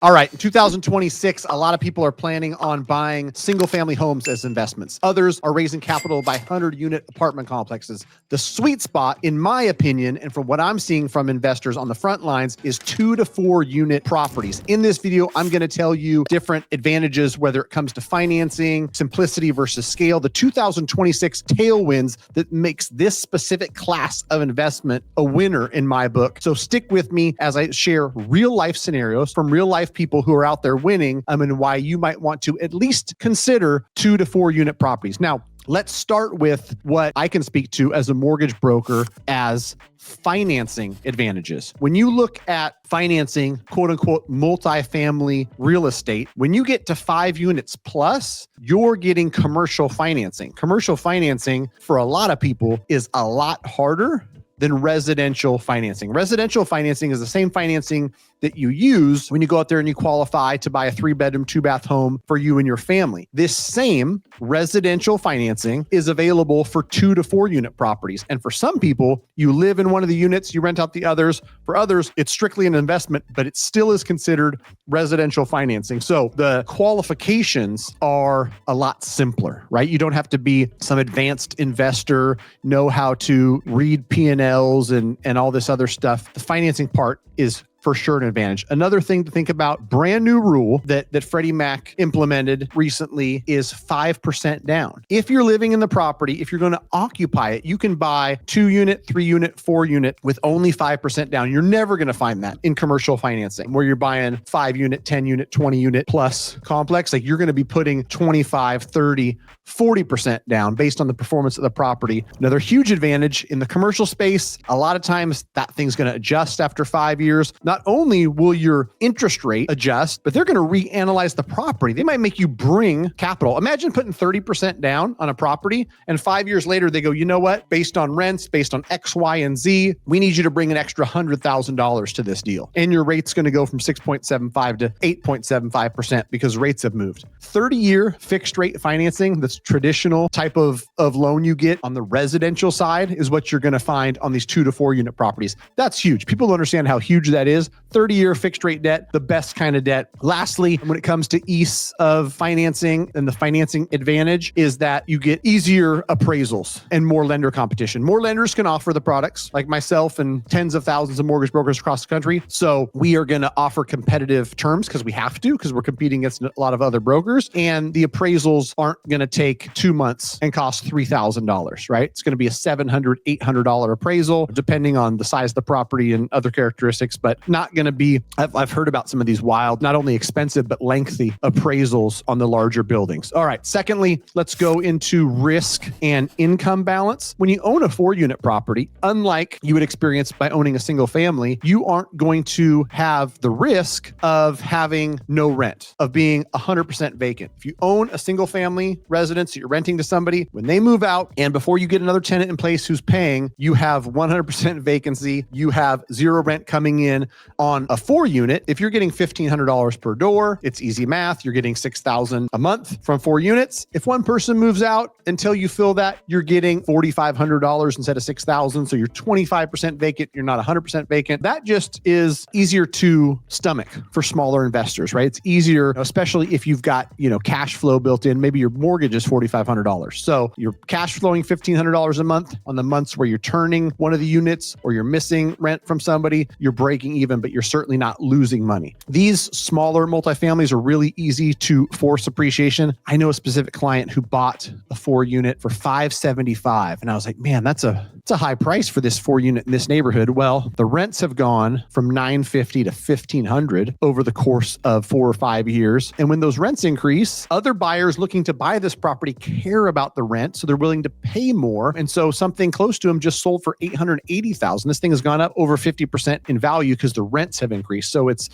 All right, in 2026, a lot of people are planning on buying single-family homes as investments. Others are raising capital by 100-unit apartment complexes. The sweet spot, in my opinion, and from what I'm seeing from investors on the front lines, is 2 to 4 unit properties. In this video, I'm going to tell you different advantages, whether it comes to financing, simplicity versus scale, the 2026 tailwinds that makes this specific class of investment a winner in my book. So stick with me as I share real-life scenarios from real-life people who are out there winning, and why you might want to at least consider 2 to 4 unit properties. Now, let's start with what I can speak to as a mortgage broker as financing advantages. When you look at financing, quote unquote, multifamily real estate, when you get to 5 units plus, you're getting commercial financing. Commercial financing for a lot of people is a lot harder than residential financing. Residential financing is the same financing that you use when you go out there and you qualify to buy a 3-bedroom, 2-bath home for you and your family. This same residential financing is available for 2 to 4 unit properties. And for some people, you live in one of the units, you rent out the others. For others, it's strictly an investment, but it still is considered residential financing. So the qualifications are a lot simpler, right? You don't have to be some advanced investor, know how to read P&Ls and all this other stuff. The financing part is for sure an advantage. Another thing to think about, brand new rule that Freddie Mac implemented recently is 5% down. If you're living in the property, if you're going to occupy it, you can buy 2 unit, 3 unit, 4 unit with only 5% down. You're never going to find that in commercial financing where you're buying 5 unit, 10 unit, 20 unit plus complex. Like you're going to be putting 25, 30, 40% down based on the performance of the property. Another huge advantage in the commercial space, a lot of times that thing's going to adjust after 5 years. Not only will your interest rate adjust, but they're going to reanalyze the property. They might make you bring capital. Imagine putting 30% down on a property and 5 years later they go, you know what? Based on rents, based on X, Y, and Z, we need you to bring an extra $100,000 to this deal. And your rate's going to go from 6.75 to 8.75% because rates have moved. 30-year fixed rate financing, that's traditional type of loan you get on the residential side, is what you're going to find on these 2 to 4 unit properties. That's huge. People don't understand how huge that is. 30-year fixed rate debt, the best kind of debt. Lastly, when it comes to ease of financing and the financing advantage is that you get easier appraisals and more lender competition. More lenders can offer the products, like myself and tens of thousands of mortgage brokers across the country. So we are going to offer competitive terms because we have to, because we're competing against a lot of other brokers. And the appraisals aren't going to take 2 months and cost $3,000, right? It's going to be a $700, $800 appraisal, depending on the size of the property and other characteristics, but not going to be, I've heard about some of these wild, not only expensive, but lengthy appraisals on the larger buildings. All right. Secondly, let's go into risk and income balance. When you own a 4-unit property, unlike you would experience by owning a single family, you aren't going to have the risk of having no rent, of being 100% vacant. If you own a single family residence that you're renting to somebody, when they move out and before you get another tenant in place who's paying, you have 100% vacancy, you have 0 rent coming in. On a 4-unit, if you're getting $1,500 per door, it's easy math. You're getting $6,000 a month from 4 units. If one person moves out until you fill that, you're getting $4,500 instead of $6,000. So you're 25% vacant. You're not 100% vacant. That just is easier to stomach for smaller investors, right? It's easier, especially if you've got, cash flow built in. Maybe your mortgage is $4,500. So you're cash flowing $1,500 a month on the months where you're turning one of the units or you're missing rent from somebody, you're breaking even, but you're certainly not losing money. These smaller multifamilies are really easy to force appreciation. I know a specific client who bought a 4-unit for $575. And I was like, man, it's a high price for this 4-unit in this neighborhood. Well, the rents have gone from $950 to $1,500 over the course of 4 or 5 years. And when those rents increase, other buyers looking to buy this property care about the rent, so they're willing to pay more. And so something close to them just sold for $880,000. This thing has gone up over 50% in value because the rents have increased. So it's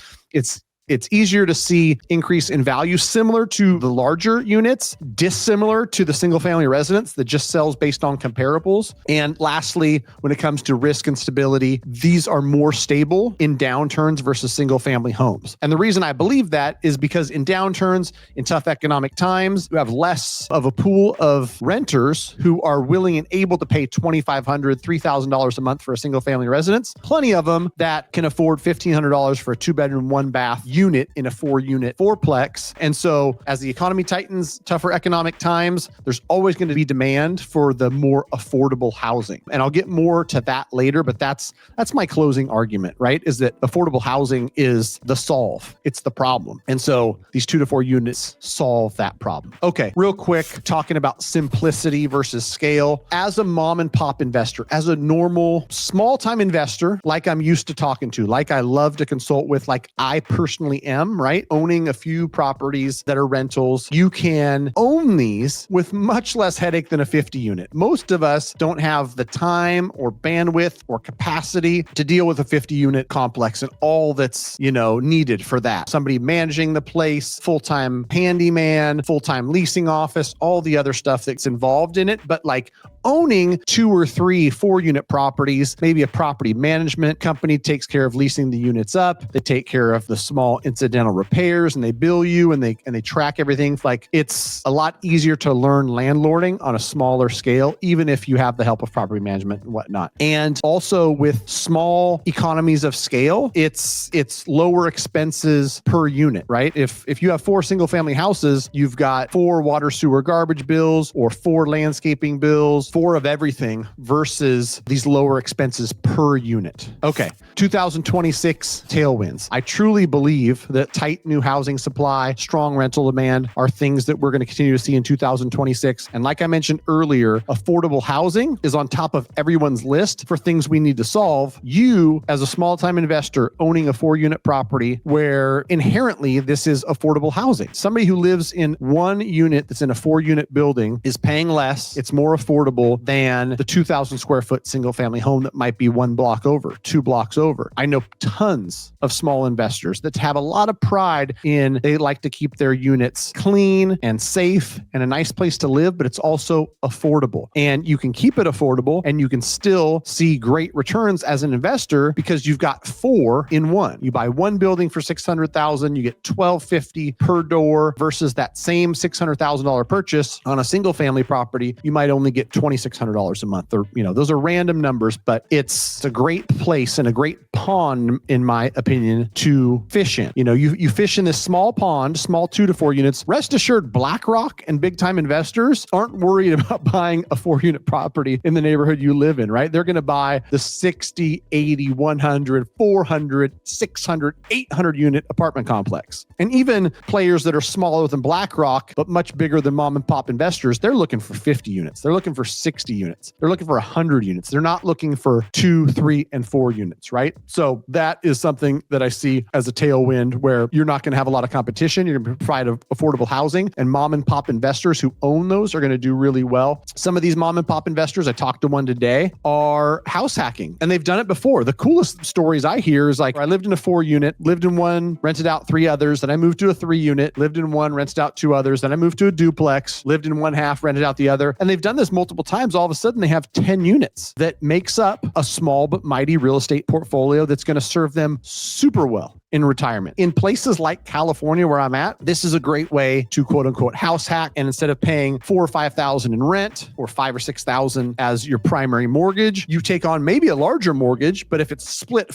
It's easier to see increase in value similar to the larger units, dissimilar to the single family residence that just sells based on comparables. And lastly, when it comes to risk and stability, these are more stable in downturns versus single family homes. And the reason I believe that is because in downturns, in tough economic times, you have less of a pool of renters who are willing and able to pay $2,500, $3,000 a month for a single family residence. Plenty of them that can afford $1,500 for a 2-bedroom, 1-bath unit in a 4-unit fourplex. And so as the economy tightens, tougher economic times, there's always going to be demand for the more affordable housing. And I'll get more to that later, but that's my closing argument, right? Is that affordable housing is the solve. It's the problem. And so these 2 to 4 units solve that problem. Okay, real quick, talking about simplicity versus scale. As a mom and pop investor, as a normal small time investor, like I'm used to talking to, like I love to consult with, like I personally am, right? Owning a few properties that are rentals, you can own these with much less headache than a 50 unit. Most of us don't have the time or bandwidth or capacity to deal with a 50 unit complex and all that's, needed for that. Somebody managing the place, full-time handyman, full-time leasing office, all the other stuff that's involved in it. But like owning 2 or 3 4-unit properties, maybe a property management company takes care of leasing the units up. They take care of the small incidental repairs and they bill you and they track everything. Like it's a lot easier to learn landlording on a smaller scale, even if you have the help of property management and whatnot. And also with small economies of scale, it's lower expenses per unit, right? If you have 4 single family houses, you've got 4 water, sewer, garbage bills or 4 landscaping bills, 4 of everything versus these lower expenses per unit. Okay, 2026 tailwinds. I truly believe that tight new housing supply, strong rental demand are things that we're going to continue to see in 2026. And like I mentioned earlier, affordable housing is on top of everyone's list for things we need to solve. You, as a small time investor owning a 4-unit property where inherently this is affordable housing. Somebody who lives in 1 unit that's in a 4-unit building is paying less. It's more affordable than the 2,000 square foot single family home that might be 1 block over, 2 blocks over. I know tons of small investors that have a lot of pride in they like to keep their units clean and safe and a nice place to live, but it's also affordable. And you can keep it affordable and you can still see great returns as an investor because you've got 4 in 1. You buy 1 building for $600,000, you get $1,250 per door versus that same $600,000 purchase on a single family property. You might only get $2,600 a month, or those are random numbers, but it's a great place and a great pond, in my opinion, to fish in. You fish in this small pond, small 2 to 4 units. Rest assured, BlackRock and big time investors aren't worried about buying a 4-unit property in the neighborhood you live in, right? They're going to buy the 60, 80, 100, 400, 600, 800 unit apartment complex. And even players that are smaller than BlackRock, but much bigger than mom and pop investors, they're looking for 50 units. They're looking for 60 units. They're looking for 100 units. They're not looking for 2, 3, and 4 units, right? So that is something that I see as a tailwind where you're not going to have a lot of competition. You're going to provide affordable housing, and mom and pop investors who own those are going to do really well. Some of these mom and pop investors, I talked to one today, are house hacking, and they've done it before. The coolest stories I hear is like, I lived in a 4-unit, lived in 1, rented out 3 others. Then I moved to a 3-unit, lived in 1, rented out 2 others. Then I moved to a duplex, lived in 1 half, rented out the other. And they've done this multiple times. All of a sudden they have 10 units that makes up a small but mighty real estate portfolio that's going to serve them super well in retirement. In places like California, where I'm at, this is a great way to quote unquote house hack. And instead of paying $4,000 or $5,000 in rent or $5,000 or $6,000 as your primary mortgage, you take on maybe a larger mortgage. But if it's split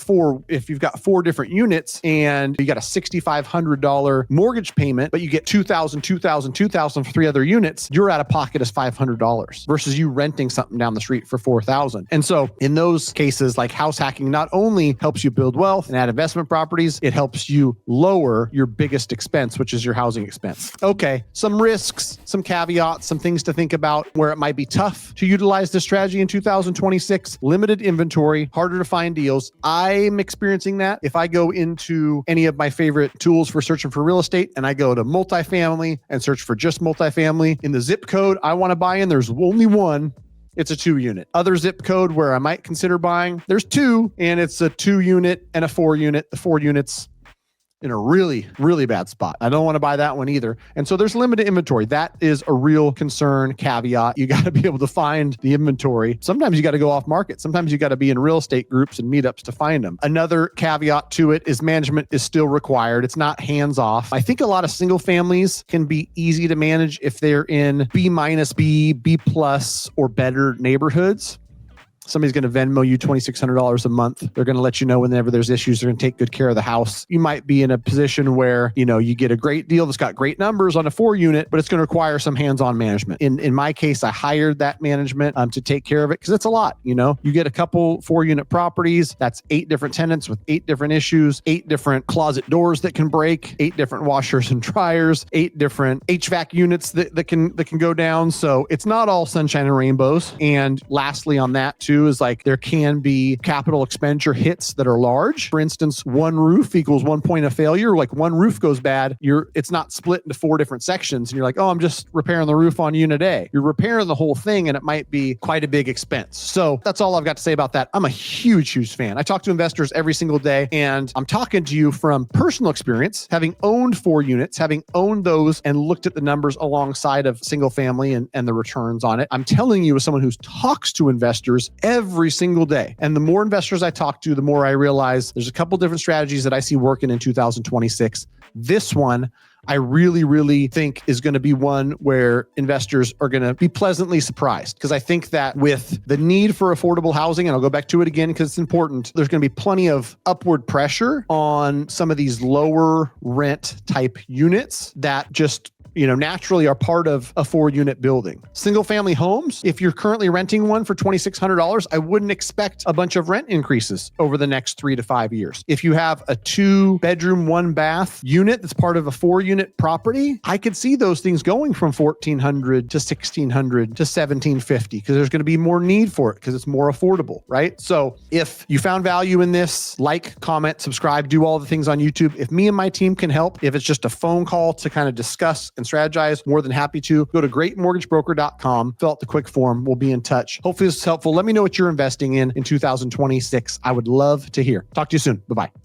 if you've got 4 different units and you got a $6,500 mortgage payment, but you get $2,000, $2,000, $2,000 for 3 other units, you're out of pocket as $500 versus you renting something down the street for $4,000. And so in those cases, like house hacking not only helps you build wealth and add investment properties, it helps you lower your biggest expense, which is your housing expense. Okay, some risks, some caveats, some things to think about where it might be tough to utilize this strategy in 2026. Limited inventory, harder to find deals. I'm experiencing that. If I go into any of my favorite tools for searching for real estate and I go to multifamily and search for just multifamily, in the zip code I want to buy in, there's only 1. It's a 2-unit. Other zip code where I might consider buying, there's 2, and it's a 2-unit and a 4-unit. The 4 units in a really, really bad spot. I don't want to buy that one either. And so there's limited inventory. That is a real concern, caveat. You got to be able to find the inventory. Sometimes you got to go off market. Sometimes you got to be in real estate groups and meetups to find them. Another caveat to it is management is still required. It's not hands off. I think a lot of single families can be easy to manage if they're in B-, B+, or better neighborhoods. Somebody's going to Venmo you $2,600 a month. They're going to let you know whenever there's issues. They're going to take good care of the house. You might be in a position where, you get a great deal that's got great numbers on a 4-unit, but it's going to require some hands-on management. In my case, I hired that management to take care of it because it's a lot. You get a couple 4-unit properties. That's 8 different tenants with 8 different issues, 8 different closet doors that can break, 8 different washers and dryers, 8 different HVAC units that can go down. So it's not all sunshine and rainbows. And lastly on that too, is like there can be capital expenditure hits that are large. For instance, one roof equals 1 point of failure. Like one roof goes bad, it's not split into 4 different sections. And you're like, oh, I'm just repairing the roof on unit A. You're repairing the whole thing and it might be quite a big expense. So that's all I've got to say about that. I'm a huge fan. I talk to investors every single day and I'm talking to you from personal experience, having owned 4 units, having owned those and looked at the numbers alongside of single family and the returns on it. I'm telling you as someone who talks to investors every single day. And the more investors I talk to, the more I realize there's a couple different strategies that I see working in 2026. This one, I really think is going to be one where investors are going to be pleasantly surprised. Because I think that with the need for affordable housing, and I'll go back to it again because it's important, there's going to be plenty of upward pressure on some of these lower rent type units that just naturally are part of a 4-unit building. Single family homes, if you're currently renting one for $2,600, I wouldn't expect a bunch of rent increases over the next 3 to 5 years. If you have a 2-bedroom, 1-bath unit that's part of a 4-unit property, I could see those things going from $1,400 to $1,600 to $1,750 because there's going to be more need for it because it's more affordable, right? So if you found value in this, like, comment, subscribe, do all the things on YouTube. If me and my team can help, if it's just a phone call to kind of discuss and strategize, more than happy to. Go to greatmortgagebroker.com, fill out the quick form. We'll be in touch. Hopefully this is helpful. Let me know what you're investing in 2026. I would love to hear. Talk to you soon. Bye-bye.